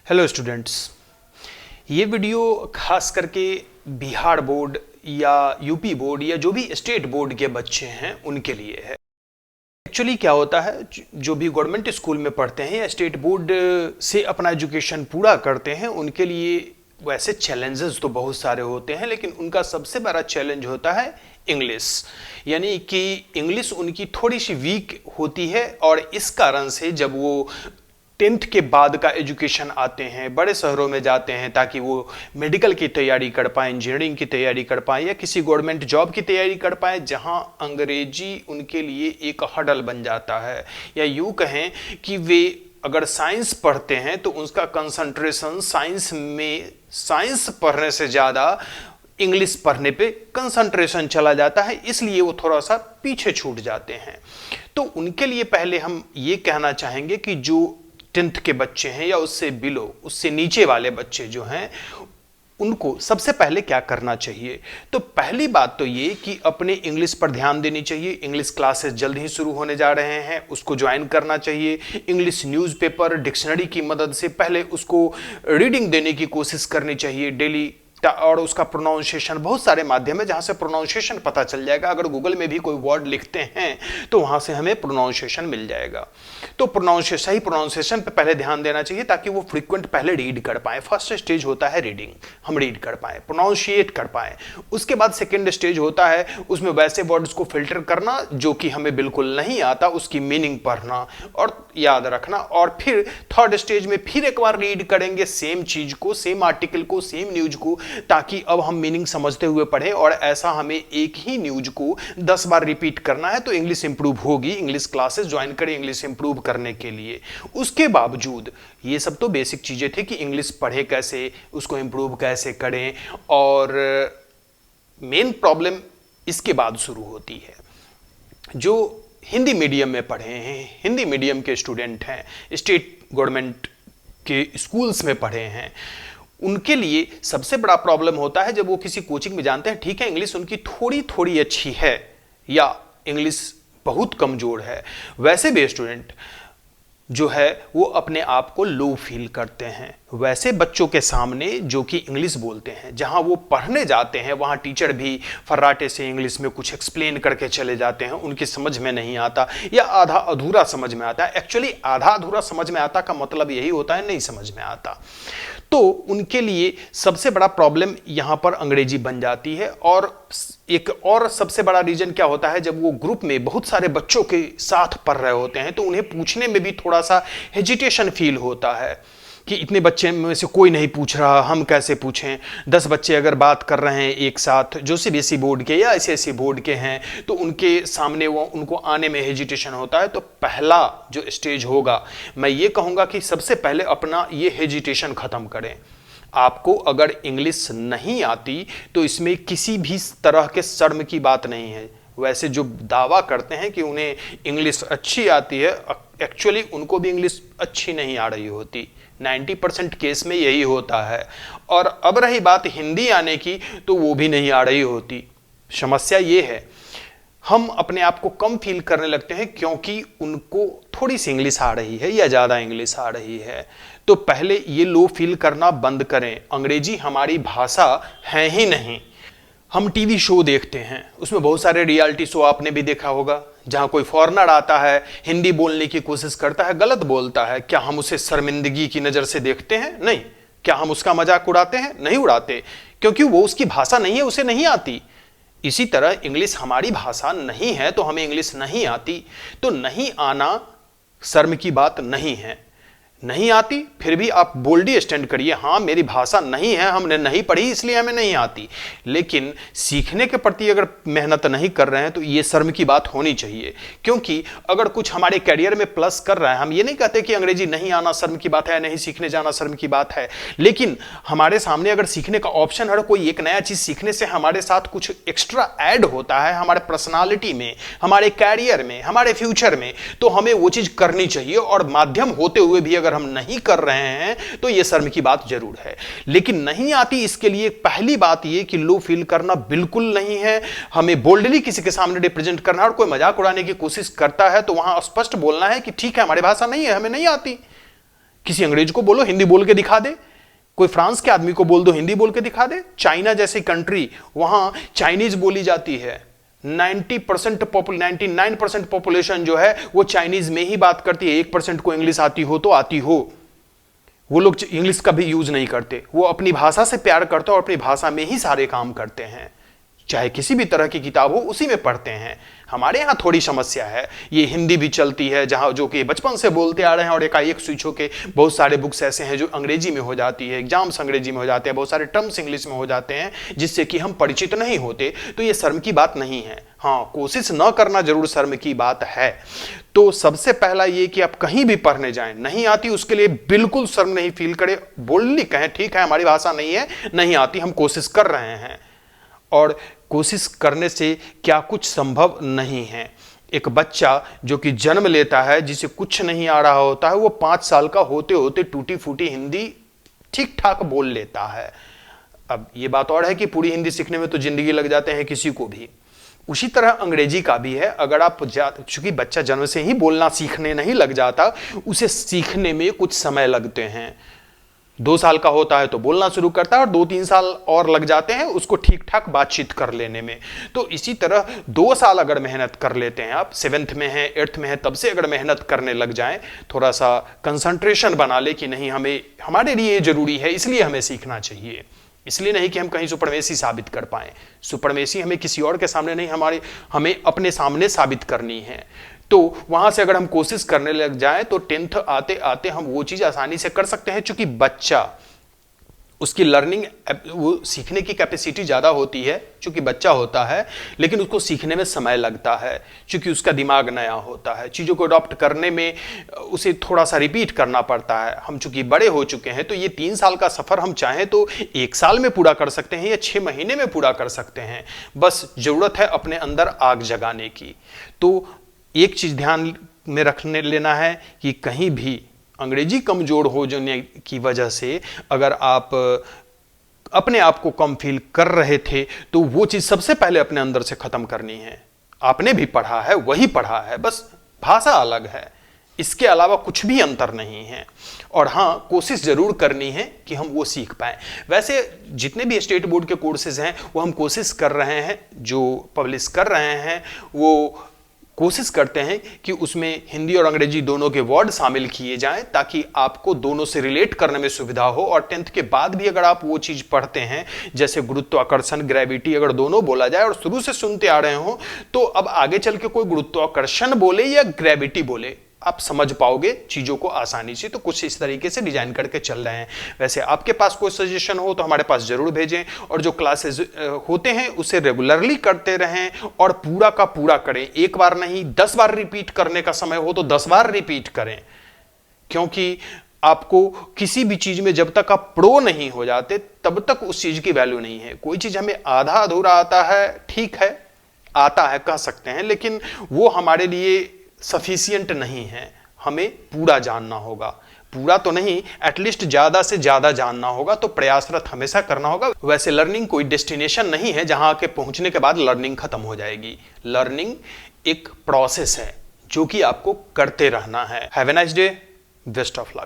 Hello students, ये video खास करके बिहार बोर्ड या यूपी बोर्ड या जो भी स्टेट बोर्ड के बच्चे हैं उनके लिए है। एक्चुअली क्या होता है, जो भी गवर्नमेंट स्कूल में पढ़ते हैं या स्टेट बोर्ड से अपना एजुकेशन पूरा करते हैं उनके लिए वैसे चैलेंजेस तो बहुत सारे होते हैं, लेकिन उनका सबसे बड़ा चैलेंज होता है इंग्लिश। यानी कि इंग्लिश उनकी थोड़ी सी वीक होती है और इस कारण से जब वो 10th के बाद का एजुकेशन आते हैं, बड़े शहरों में जाते हैं ताकि वो मेडिकल की तैयारी कर पाएँ, इंजीनियरिंग की तैयारी कर पाएँ या किसी गवर्नमेंट जॉब की तैयारी कर पाएँ, जहां अंग्रेजी उनके लिए एक हर्डल बन जाता है। या यूँ कहें कि वे अगर साइंस पढ़ते हैं तो उसका कंसंट्रेशन साइंस पढ़ने से ज़्यादा इंग्लिश पढ़ने पे कंसंट्रेशन चला जाता है, इसलिए वो थोड़ा सा पीछे छूट जाते हैं। तो उनके लिए पहले हम ये कहना चाहेंगे कि जो 10th के बच्चे हैं या उससे बिलो, उससे नीचे वाले बच्चे जो हैं, उनको सबसे पहले क्या करना चाहिए। तो पहली बात तो ये कि अपने इंग्लिश पर ध्यान देनी चाहिए। इंग्लिश क्लासेस जल्द ही शुरू होने जा रहे हैं, उसको ज्वाइन करना चाहिए। इंग्लिश न्यूज़पेपर, डिक्शनरी की मदद से पहले उसको रीडिंग देने की कोशिश करनी चाहिए डेली, और उसका प्रोनाउंसिएशन, बहुत सारे माध्यम है जहां से प्रोनाउंसिएशन पता चल जाएगा। अगर गूगल में भी कोई वर्ड लिखते हैं तो वहां से हमें प्रोनाउंसिएशन मिल जाएगा। तो सही प्रोनाउंसिएशन पे पहले ध्यान देना चाहिए ताकि वो फ्रीक्वेंट पहले रीड कर पाए। फर्स्ट स्टेज होता है रीडिंग, हम रीड कर पाए, प्रोनाउंशिएट कर पाए। उसके बाद सेकेंड स्टेज होता है उसमें वैसे वर्ड्स को फिल्टर करना जो कि हमें बिल्कुल नहीं आता, उसकी मीनिंग पढ़ना और याद रखना। और फिर थर्ड स्टेज में फिर एक बार रीड करेंगे सेम चीज को, सेम आर्टिकल को, सेम न्यूज को, ताकि अब हम मीनिंग समझते हुए पढ़ें। और ऐसा हमें एक ही न्यूज को 10 बार रिपीट करना है तो इंग्लिश इंप्रूव होगी। इंग्लिश क्लासेस ज्वाइन करें इंग्लिश इंप्रूव करने के लिए। उसके बावजूद ये सब तो बेसिक चीजें थी कि इंग्लिश पढ़े कैसे, उसको इंप्रूव कैसे करें, और मेन प्रॉब्लम इसके बाद शुरू होती है। जो हिंदी मीडियम में पढ़े हैं, हिंदी मीडियम के स्टूडेंट हैं, स्टेट गवर्नमेंट के स्कूल्स में पढ़े हैं, उनके लिए सबसे बड़ा प्रॉब्लम होता है जब वो किसी कोचिंग में जानते हैं ठीक है इंग्लिश उनकी थोड़ी थोड़ी अच्छी है या इंग्लिश बहुत कमजोर है, वैसे भी स्टूडेंट जो है वो अपने आप को लो फील करते हैं। वैसे बच्चों के सामने जो कि इंग्लिश बोलते हैं, जहां वो पढ़ने जाते हैं वहां टीचर भी फर्राटे से इंग्लिश में कुछ एक्सप्लेन करके चले जाते हैं, उनकी समझ में नहीं आता या आधा अधूरा समझ में आता है। एक्चुअली आधा अधूरा समझ में आता का मतलब यही होता है नहीं समझ में आता। तो उनके लिए सबसे बड़ा प्रॉब्लम यहां पर अंग्रेजी बन जाती है। और एक और सबसे बड़ा रीजन क्या होता है, जब वो ग्रुप में बहुत सारे बच्चों के साथ पढ़ रहे होते हैं तो उन्हें पूछने में भी थोड़ा सा हेजिटेशन फील होता है कि इतने बच्चे में से कोई नहीं पूछ रहा, हम कैसे पूछें। 10 बच्चे अगर बात कर रहे हैं एक साथ जो सीबीएसई बोर्ड के या आईसीएसई बोर्ड के हैं तो उनके सामने वो उनको आने में हेजिटेशन होता है। तो पहला जो स्टेज होगा, मैं ये कहूँगा कि सबसे पहले अपना ये हेजिटेशन ख़त्म करें। आपको अगर इंग्लिश नहीं आती तो इसमें किसी भी तरह के शर्म की बात नहीं है। वैसे जो दावा करते हैं कि उन्हें इंग्लिश अच्छी आती है, एक्चुअली उनको भी इंग्लिश अच्छी नहीं आ रही होती। 90% केस में यही होता है। और अब रही बात हिंदी आने की, तो वो भी नहीं आ रही होती। समस्या ये है, हम अपने आप को कम फील करने लगते हैं क्योंकि उनको थोड़ी सी इंग्लिश आ रही है या ज़्यादा इंग्लिश आ रही है। तो पहले ये लो फील करना बंद करें। अंग्रेजी हमारी भाषा है ही नहीं। हम टीवी शो देखते हैं, उसमें बहुत सारे रियलिटी शो आपने भी देखा होगा, जहां कोई फॉरेनर आता है, हिंदी बोलने की कोशिश करता है, गलत बोलता है, क्या हम उसे शर्मिंदगी की नज़र से देखते हैं? नहीं। क्या हम उसका मजाक उड़ाते हैं? नहीं उड़ाते, क्योंकि वो उसकी भाषा नहीं है, उसे नहीं आती। इसी तरह इंग्लिश हमारी भाषा नहीं है तो हमें इंग्लिश नहीं आती। तो नहीं आना शर्म की बात नहीं है। नहीं आती फिर भी आप बोल्डली स्टैंड करिए, हाँ मेरी भाषा नहीं है, हमने नहीं पढ़ी इसलिए हमें नहीं आती। लेकिन सीखने के प्रति अगर मेहनत नहीं कर रहे हैं तो ये शर्म की बात होनी चाहिए। क्योंकि अगर कुछ हमारे करियर में प्लस कर रहा है, हम ये नहीं कहते कि अंग्रेजी नहीं आना शर्म की बात है, नहीं सीखने जाना शर्म की बात है, लेकिन हमारे सामने अगर सीखने का ऑप्शन है, कोई एक नया चीज सीखने से हमारे साथ कुछ एक्स्ट्रा ऐड होता है हमारे पर्सनालिटी में, हमारे कैरियर में, हमारे फ्यूचर में, तो हमें वो चीज करनी चाहिए। और माध्यम होते हुए भी अगर हम नहीं कर रहे हैं तो यह शर्म की बात जरूर है। लेकिन नहीं आती, इसके लिए पहली बात यह कि लो फील करना बिल्कुल नहीं है। हमें बोल्डली किसी के सामने रिप्रेजेंट करना है। और कोई मजाक उड़ाने की कोशिश करता है तो वहां स्पष्ट बोलना है कि ठीक है हमारी भाषा नहीं है, हमें नहीं आती। किसी अंग्रेज को बोलो हिंदी बोल के दिखा दे, कोई फ्रांस के आदमी को बोल दो हिंदी बोल के दिखा दे। चाइना जैसी कंट्री, वहां चाइनीज बोली जाती है। 99% पॉपुलेशन जो है वो चाइनीज में ही बात करती है। 1% को इंग्लिश आती हो तो आती हो, वो लोग इंग्लिश का भी यूज नहीं करते। वो अपनी भाषा से प्यार करते हैं और अपनी भाषा में ही सारे काम करते हैं। चाहे किसी भी तरह की किताब हो उसी में पढ़ते हैं। हमारे यहाँ थोड़ी समस्या है, ये हिंदी भी चलती है जहाँ जो कि बचपन से बोलते आ रहे हैं, और एकाएक स्विच होके बहुत सारे बुक्स ऐसे हैं जो अंग्रेजी में हो जाती है, एग्जाम्स अंग्रेजी में हो जाते हैं, बहुत सारे टर्म्स इंग्लिश में हो जाते हैं जिससे कि हम परिचित नहीं होते। तो ये शर्म की बात नहीं है। हाँ, कोशिश न करना जरूर शर्म की बात है। तो सबसे पहला ये कि आप कहीं भी पढ़ने जाएं, नहीं आती उसके लिए बिल्कुल शर्म नहीं फील करें, बोल्डली कहें ठीक है हमारी भाषा नहीं है, नहीं आती, हम कोशिश कर रहे हैं। और कोशिश करने से क्या कुछ संभव नहीं है। एक बच्चा जो कि जन्म लेता है, जिसे कुछ नहीं आ रहा होता है, वो 5 साल का होते होते टूटी फूटी हिंदी ठीक ठाक बोल लेता है। अब ये बात और है कि पूरी हिंदी सीखने में तो जिंदगी लग जाते हैं किसी को भी। उसी तरह अंग्रेजी का भी है। अगर आप चूंकि बच्चा जन्म से ही बोलना सीखने नहीं लग जाता, उसे सीखने में कुछ समय लगते हैं। 2 साल का होता है तो बोलना शुरू करता है, और 2-3 साल और लग जाते हैं उसको ठीक ठाक बातचीत कर लेने में। तो इसी तरह 2 साल अगर मेहनत कर लेते हैं, आप 7th में हैं 8th में हैं, तब से अगर मेहनत करने लग जाएं, थोड़ा सा कंसंट्रेशन बना ले कि नहीं हमें हमारे लिए जरूरी है इसलिए हमें सीखना चाहिए, इसलिए नहीं कि हम कहीं सुपरमेसी साबित कर पाएं। सुपरमेसी हमें किसी और के सामने नहीं, हमें अपने सामने साबित करनी है। तो वहां से अगर हम कोशिश करने लग जाएं तो 10th आते आते हम वो चीज आसानी से कर सकते हैं। चूंकि बच्चा, उसकी लर्निंग, वो सीखने की कैपेसिटी ज्यादा होती है चूंकि बच्चा होता है, लेकिन उसको सीखने में समय लगता है चूंकि उसका दिमाग नया होता है। चीजों को अडॉप्ट करने में उसे थोड़ा सा रिपीट करना पड़ता है। हम चूंकि बड़े हो चुके हैं तो ये 3 साल का सफर हम चाहें तो 1 साल में पूरा कर सकते हैं या 6 महीने में पूरा कर सकते हैं। बस जरूरत है अपने अंदर आग जगाने की। तो एक चीज ध्यान में रखने लेना है कि कहीं भी अंग्रेजी कमजोर हो जाने की वजह से अगर आप अपने आप को कम फील कर रहे थे, तो वो चीज सबसे पहले अपने अंदर से खत्म करनी है। आपने भी पढ़ा है, वही पढ़ा है, बस भाषा अलग है, इसके अलावा कुछ भी अंतर नहीं है। और हाँ, कोशिश जरूर करनी है कि हम वो सीख पाए। वैसे जितने भी स्टेट बोर्ड के कोर्सेज हैं वो हम कोशिश कर रहे हैं, जो पब्लिश कर रहे हैं वो कोशिश करते हैं कि उसमें हिंदी और अंग्रेजी दोनों के वर्ड शामिल किए जाएं, ताकि आपको दोनों से रिलेट करने में सुविधा हो। और 10th के बाद भी अगर आप वो चीज पढ़ते हैं, जैसे गुरुत्वाकर्षण, ग्रेविटी, अगर दोनों बोला जाए और शुरू से सुनते आ रहे हो, तो अब आगे चल के कोई गुरुत्वाकर्षण बोले या ग्रेविटी बोले, आप समझ पाओगे चीजों को आसानी से। तो कुछ इस तरीके से डिजाइन करके चल रहे हैं। वैसे आपके पास कोई सजेशन हो तो हमारे पास जरूर भेजें, और जो क्लासेस होते हैं उसे रेगुलरली करते रहें और पूरा का पूरा करें। एक बार नहीं, 10 बार रिपीट करने का समय हो तो 10 बार रिपीट करें, क्योंकि आपको किसी भी चीज में जब तक आप प्रो नहीं हो जाते तब तक उस चीज की वैल्यू नहीं है। कोई चीज हमें आधा अधूरा आता है, ठीक है, आता है कह सकते हैं, लेकिन वो हमारे लिए सफिशिएंट नहीं है। हमें पूरा जानना होगा, पूरा तो नहीं, एटलीस्ट ज्यादा से ज्यादा जानना होगा। तो प्रयासरत हमेशा करना होगा। वैसे लर्निंग कोई डेस्टिनेशन नहीं है जहां के पहुंचने के बाद लर्निंग खत्म हो जाएगी। लर्निंग एक प्रोसेस है जो कि आपको करते रहना है। Have a nice day, best of luck.